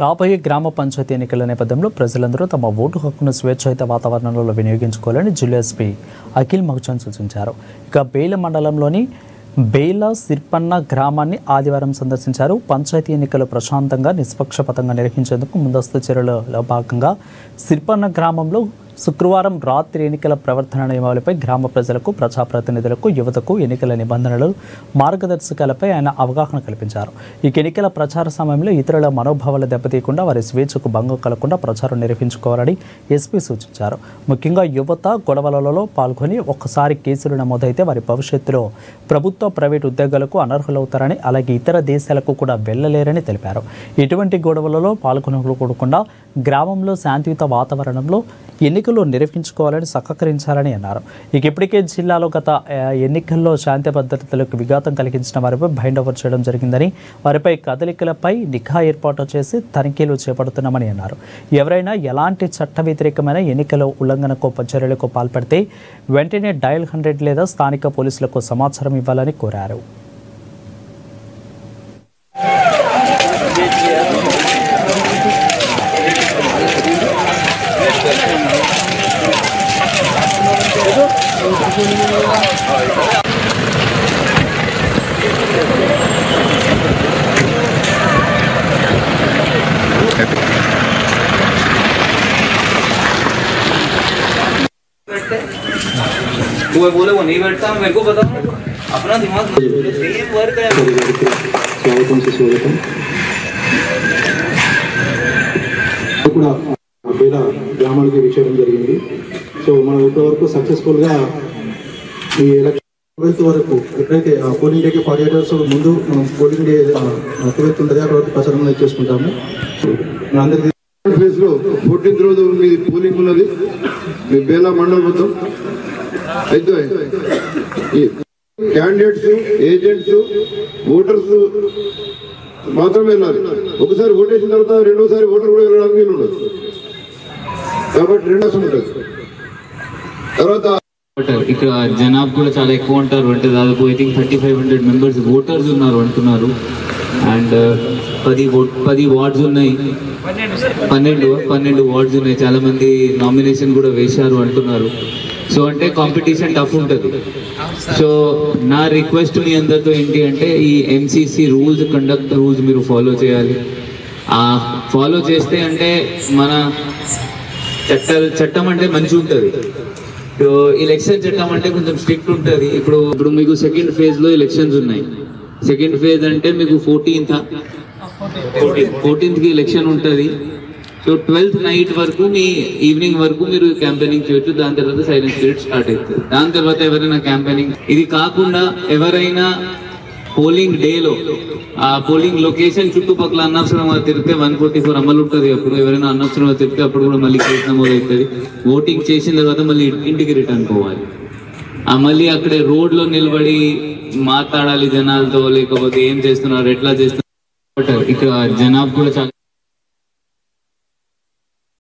రాబోయే గ్రామ పంచాయతీ ఎన్నికల నేపథ్యంలో ప్రజలందరూ తమ ఓటు హక్కును స్వేచ్ఛాయుత వాతావరణంలో వినియోగించుకోవాలని జిల్లా ఎస్పీ అఖిల్ మహజన్ సూచించారు. ఇక బేల మండలంలోని బేల సిర్పన్న గ్రామాన్ని ఆదివారం సందర్శించారు. పంచాయతీ ఎన్నికలు ప్రశాంతంగా నిష్పక్షపాతంగా నిర్వహించేందుకు ముందస్తు చర్యలలో భాగంగా సిర్పన్న గ్రామంలో శుక్రవారం రాత్రి ఎన్నికల ప్రవర్తన నియమావళిపై గ్రామ ప్రజలకు, ప్రజాప్రతినిధులకు, యువతకు ఎన్నికల నిబంధనలు, మార్గదర్శకాలపై ఆయన అవగాహన కల్పించారు. ఈ ఎన్నికల ప్రచార సమయంలో ఇతరుల మనోభావాలు దెబ్బతీయకుండా వారి స్వేచ్ఛకు భంగం కలగకుండా ప్రచారం నిర్వహించుకోవాలని ఎస్పీ సూచించారు. ముఖ్యంగా యువత గొడవలలో పాల్గొని ఒక్కసారి కేసులు నమోదైతే వారి భవిష్యత్తులో ప్రభుత్వ, ప్రైవేటు ఉద్యోగాలకు అనర్హులవుతారని, అలాగే ఇతర దేశాలకు కూడా వెళ్లలేరని తెలిపారు. ఎటువంటి గొడవలలో పాల్గొనకూడకుండా గ్రామంలో శాంతియుత వాతావరణంలో ఎన్నికలు నిర్వహించుకోవాలని సహకరించాలని అన్నారు. ఇక ఇప్పటికే జిల్లాలో గత ఎన్నికల్లో శాంతి భద్రతలకు విఘాతం కలిగించిన వారిపై బైండ్ ఓవర్ చేయడం జరిగిందని, వారిపై కదలికలపై నిఘా ఏర్పాటు చేసి తనిఖీలు చేపడుతున్నామని అన్నారు. ఎవరైనా ఎలాంటి చట్ట వ్యతిరేకమైన ఎన్నికల ఉల్లంఘనకు చర్యలకు పాల్పడితే వెంటనే డయల్ 100 లేదా స్థానిక పోలీసులకు సమాచారం ఇవ్వాలని కోరారు. वो बोले वो नहीं बैठता, मेरे को बताओ अपना दिमाग सेम वर्क है। स्वागतम से स्वागतम కూడా బేల గ్రామానికి విచ్చేయడం జరిగింది. సో మనం ఇప్పటివరకు సక్సెస్ఫుల్గా ఈ ఎలక్షన్ 12th వరకు ఎప్పుడైతే పోలింగ్ డేకి 48 hours ముందు పోలింగ్ డే 12th ఉంటుంది, అక్కడ వరకు ప్రచారం చేసుకుంటాము. అందరికీ ఫేజ్లో 14th రోజు మీ పోలింగ్ ఉన్నది మీ బేల మండలం మొత్తం. అయితే క్యాండిడేట్స్, ఏజెంట్స్, ఓటర్స్ మాత్రమే వెళ్ళాలి. ఒకసారి ఓటేసిన తర్వాత రెండోసారి ఓటర్ కూడా వెళ్ళడానికి వీలు ఉండదు. కాబట్టి రెండోసారి ఉంటుంది. తర్వాత ఇక్కడ జనాభా కూడా చాలా ఎక్కువ ఉంటారు అంటే దాదాపు ఐ థింక్ 3500 మెంబర్స్ ఓటర్స్ ఉన్నారు అంటున్నారు. అండ్ 10 వార్డ్స్ ఉన్నాయి, 12 వార్డ్స్ ఉన్నాయి. చాలా మంది నామినేషన్ కూడా వేశారు అంటున్నారు. సో అంటే కాంపిటీషన్ టఫ్ ఉంటుంది. సో నా రిక్వెస్ట్ మీ అందరితో ఏంటి అంటే ఈ ఎంసీసీ రూల్స్, కండక్ట్ రూల్స్ మీరు ఫాలో చేయాలి. ఫాలో చేస్తే అంటే మన చట్టం అంటే మంచి ఉంటుంది. ఎలక్షన్ చట్టం అంటే కొంచెం స్ట్రిక్ట్ ఉంటుంది. ఇప్పుడు మీకు సెకండ్ ఫేజ్లో ఎలక్షన్స్ ఉన్నాయి. సెకండ్ ఫేజ్ అంటే మీకు 14th ఎలక్షన్ ఉంటుంది. సో 12th నైట్ వరకు మీ ఈవినింగ్ వరకు మీరు క్యాంపెయినింగ్ చేయొచ్చు. దాని తర్వాత సైలెంట్ పీరియడ్ స్టార్ట్ అవుతుంది. దాని తర్వాత ఎవరైనా క్యాంపెయినింగ్, ఇది కాకుండా ఎవరైనా పోలింగ్ డేలో ఆ పోలింగ్ లొకేషన్ చుట్టుపక్కల అనవసరంగా తిరిగితే 144 అమలు ఉంటుంది. అప్పుడు ఎవరైనా అనవసరంగా తిరిగితే అప్పుడు కూడా మళ్ళీ కేసు నమోదు అవుతుంది. ఓటింగ్ చేసిన తర్వాత మళ్ళీ ఇంటికి రిటర్న్ పోవాలి. మళ్ళీ అక్కడే రోడ్లో నిలబడి మాట్లాడాలి జనాలతో, లేకపోతే ఏం చేస్తున్నారు, ఎట్లా చేస్తున్నారు. ఇక్కడ జనాభా కూడా చాలా